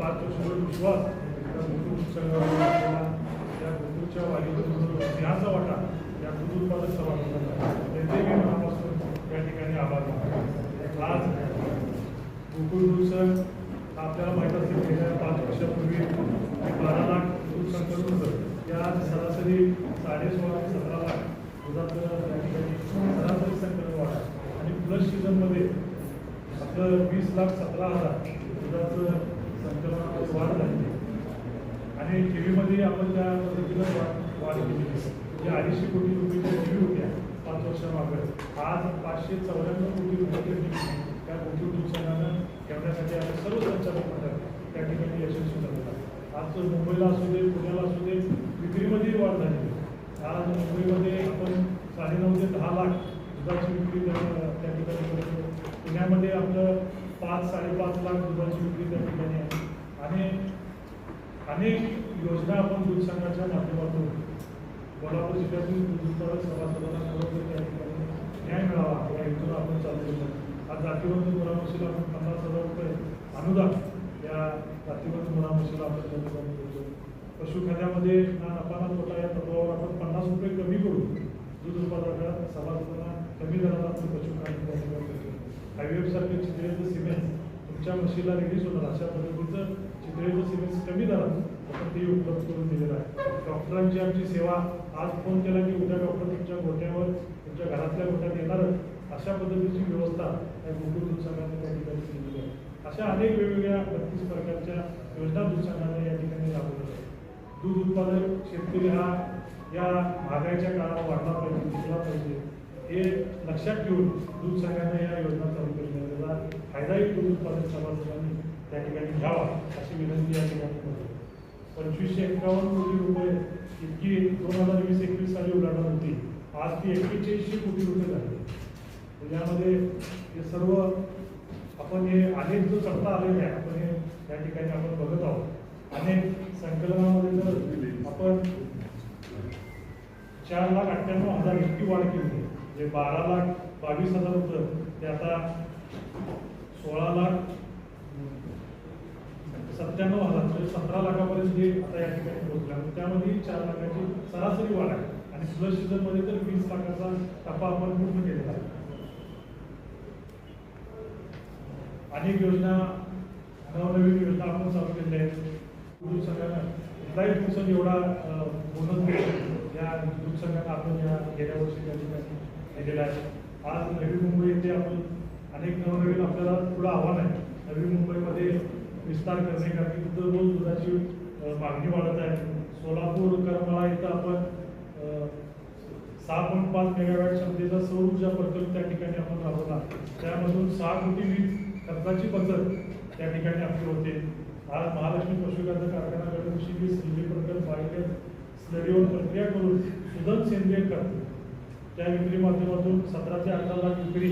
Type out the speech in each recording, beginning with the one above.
5 वर्षाचा विश्वास त्या गोकुळच्या वाढीवर सिंहाचा वाटा या दूध उत्पादक सभागृहाचा त्यांचे मी मनापासून या ठिकाणी आभार मानतो. आज गोकुळ दूध संघ आपल्याला माहीत असेल गेल्या 5 वर्षापूर्वी 12 लाख दूध संकलन होतं. या सरासरी 16.5 ते 17 लाख दुधाचं त्या ठिकाणी सरासरी संकलन वाढ आणि प्लस सीझनमध्ये आपलं 20,17,000 दुधाचं संकलनामध्ये वाढ झाली आणि टी व्हीमध्ये आपण त्या पद्धतीनं वाढ केली. जे 250 कोटी रुपयाच्या टी व्ही होत्या 5 वर्षामागे आज 594 कोटी रुपयाच्या त्या गोकुळ दूध संघानं ठेवण्यासाठी आपण सर्व संचालक मंडळ त्या ठिकाणी यशस्वी झालेला. आज मुंबईला असू दे, पुण्याला असू दे, विक्रीमध्ये वाढ झाली. आज मुंबईमध्ये आपण 9.5 ते 10 लाख दुधाची विक्री त्या ठिकाणी करतो. पुण्यामध्ये आपलं 5-5.5 लाख दुधाची विक्री त्या ठिकाणी आहे आणि अनेक योजना आपण दूध संघाच्या माध्यमातून कोल्हापूर जिल्ह्यातील दूध उत्पादक सभासदांना खरोखर त्या ठिकाणी न्याय मिळावा या हेतून आपण चालू. आज जातीवंत मुलामुशीला आपण 50,000 रुपये अनुदान या जातीवंत मुलामुशीला आपण त्या ठिकाणी देतो. पशुखाद्यामध्ये ना नफा ना तोटा या तत्वावर आपण 50 रुपये कमी करू दूध उत्पादक सभासदांना कमी दरात आपण पशुखाद्य त्या ठिकाणी देतो. हायवेब सारखे चितळेचं सिमेंट तुमच्या म्हशीला रिलीज होणार अशा पद्धतीचं चितळेचं सिमेंट कमी दरात आपण ते उपलब्ध करून दिलेलं आहे. डॉक्टरांची आमची सेवा आज फोन केला की उद्या डॉक्टर तुमच्या गोठ्यावर तुमच्या घरातल्या गोठ्यात येणारच अशा पद्धतीची व्यवस्था या गोकुळ दूध संघाने त्या ठिकाणी केलेली आहे. अशा अनेक वेगवेगळ्या 32 प्रकारच्या योजना दूध संघाने या ठिकाणी राबवलेल्या आहेत. दूध उत्पादक शेतकरी हा या महागाईच्या काळात वाढला पाहिजे, टिकला पाहिजे हे लक्षात ठेवून दूध संघाने या योजना चालू केलेल्या आहेत. त्याचा फायदाही दूध उत्पादक सभासदांनी त्या ठिकाणी घ्यावा अशी विनंती या ठिकाणी करतो. 2551 कोटी रुपये इतकी 2020-21 साली उलाढाल होती. आज ती 4100 कोटी रुपये झाली. त्याच्यामध्ये हे सर्व आपण हे अनेक जो चढता आलेला आहे आपण हे या ठिकाणी आपण बघत आहोत. अनेक संकलनामध्ये जर आपण 4,98,000 इतकी वाढ केली जे 12,22,000 होतं ते आता 16,97,000 म्हणजे 17 लाखापर्यंत हे आता या ठिकाणी पोहोचलं. त्यामध्ये 4 लाखाची सरासरी वाढ आहे आणि प्लस सीझनमध्ये तर 20 लाखाचा टप्पा आपण पूर्ण केलेला आहे. अनेक योजना नवनवीन योजना आपण चालू केलेल्या आहेत. दूध संघानं कुठलाही दिवसात एवढा बोनस या दूध संघानं आपण या गेल्या वर्षी त्या ठिकाणी दिलेला आहे. आज नवी मुंबई येथे आपण अनेक नवनवीन आपल्याला पुढं आव्हान आहे. नवी मुंबईमध्ये विस्तार करणे कारण की रोज दुधाची मागणी वाढत आहे. सोलापूर करमाळा इथं आपण 6.5 मेगावॅट क्षमतेचा सौर ऊर्जा प्रकल्प त्या ठिकाणी आपण राबवला. त्यामधून 6 कोटी वीज खर्चाची बचत त्या ठिकाणी आपली होते. आज महालक्ष्मी पशुखाद्य कारखाना गडमुशी सेंद्रिय प्रकल्प बायोगॅस स्लरीवर प्रक्रिया करून सुदन सेंद्रिय खत त्या विक्री माध्यमातून 17 ते 18 लाख विक्री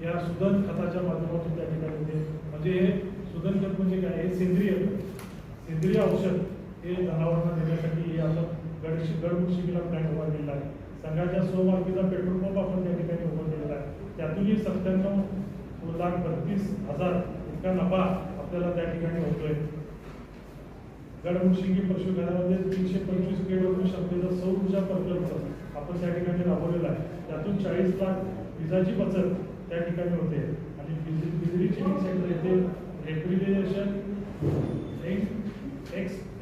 या सुदन खताच्या माध्यमातून त्या ठिकाणी होते. म्हणजे हे सुदन खत म्हणजे काय हे सेंद्रिय औषध हे जनावरांना देण्यासाठी हे आपण गडमुशीला प्लॅन उभा केलेला आहे. संघाच्या स्वमार्फीचा पेट्रोल पंप आपण त्या ठिकाणी उभा केलेला आहे. त्यातूनही 97,32,000 इतका नफा आपल्याला त्या ठिकाणी होतोय. गडमुशिंगी पशुखाद्यामध्ये 325 केडब्ल्यू क्षमतेचा सौर ऊर्जा प्रकल्प आपण त्या ठिकाणी राबवलेला आहे. त्यातून 40 लाख विजाची बचत त्या ठिकाणी होते आणि बिजली चिनिंग सेंटर येथे रेफ्रिजरेशन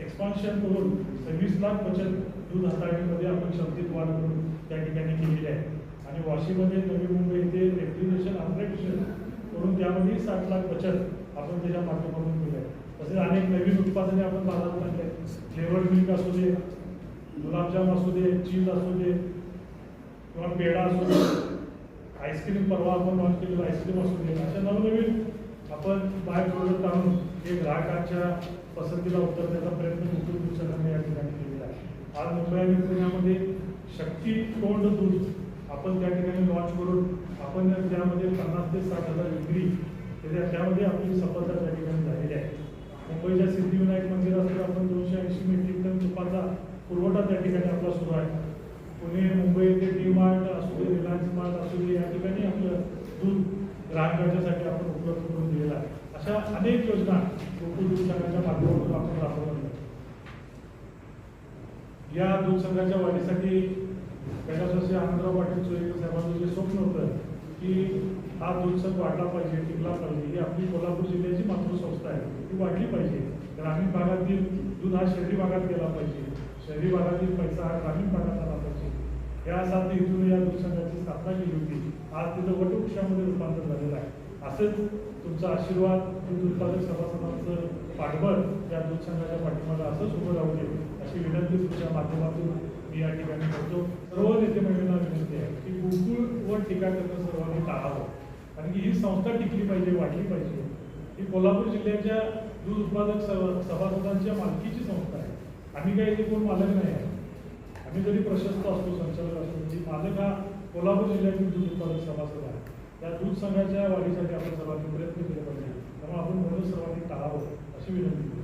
एक्सपान्शन करून 26 लाख बचत दूध हाताळणीमध्ये आपण क्षमतेत वाढ करून त्या ठिकाणी केलेली आहे. आणि वाशीमध्ये नवी मुंबई येथे रेफ्रिजरेशन अपग्रेडेशन करून त्यामध्ये 60 लाख बचत आपण त्याच्या माध्यमातून केली आहे. तसेच अनेक नवीन उत्पादने आपण बाजारात आणले आहेत. फ्लेवर्ड मिल्क असू दे, गुलाबजाम असू दे, चीज असू दे किंवा पेढा असू दे, आईस्क्रीम परवा आपण लॉन्च केलेलं आईस्क्रीम असू दे, अशा नवनवीन आपण बाय प्रोडक्ट आणून हे ग्राहकांच्या पसंतीला उतरण्याचा प्रयत्न गोकुळ दूध संघाने या ठिकाणी केलेला आहे. आज मुंबई आणि पुण्यामध्ये शक्ती तोंड दूध आपण त्या ठिकाणी लॉन्च करून आपण त्यामध्ये 50,000 ते 60,000 विक्री त्यामध्ये आपली सफलता त्या ठिकाणी झालेली आहे. मुंबईच्या सिद्धिविनायक मंदिरात आपण 280 मेट्रिक टन तुपाचा पुरवठा त्या ठिकाणी आपला सुरू आहे. पुणे मुंबई येथे डी मार्ट असू दे, रिलायन्स मार्ट असू दे, या ठिकाणी आपलं दूध ग्राहकांच्यासाठी आपण उपलब्ध करून दिलेलं आहे. अशा अनेक योजना गोकुळ दूध संघाच्या माध्यमातून आपण राबवल्या. या दूध संघाच्या वाढीसाठी कैलासवासी आनंदराव पाटील चोरेकर साहेबांचं जे स्वप्न होतं की हा दूध संघ वाढला पाहिजे, टिकला पाहिजे, ही आपली कोल्हापूर जिल्ह्याची मातृसंस्था आहे, ती वाढली पाहिजे. ग्रामीण भागातील दूध हा शहरी भागात गेला पाहिजे, शहरी भागातील पैसा हा ग्रामीण भागात आला पाहिजे. यासाठी हेतून या दूध संघाची स्थापना केली होती. आज तिथं वटवृक्षामध्ये रूपांतर झालेलं आहे. असंच तुमचा आशीर्वाद दूध उत्पादक सभासदांचं पाठबळ या दूध संघाच्या पाठीमागे असंच उभं राहू दे अशी विनंती तुमच्या माध्यमातून मी या ठिकाणी करतो. सर्व नेते मंडळींना विनंती आहे की गोकुळवर टीका करणं सर्वांनी टाळावं, कारण की ही संस्था टिकली पाहिजे, वाढली पाहिजे. ही कोल्हापूर जिल्ह्याच्या दूध उत्पादक सभासदांच्या मालकीची संस्था आहे. आम्ही काही कोण मालक नाही आहे. आम्ही जरी प्रशस्त असतो, संचालक असतो, तरी मालक हा कोल्हापूर जिल्ह्यातील दूध उत्पादक सभासद आहे. त्या दूध संघाच्या वाढीसाठी आपण सर्वांनी प्रयत्न केले पाहिजे. त्यामुळे आपण सर्वांनी टाळावं अशी विनंती.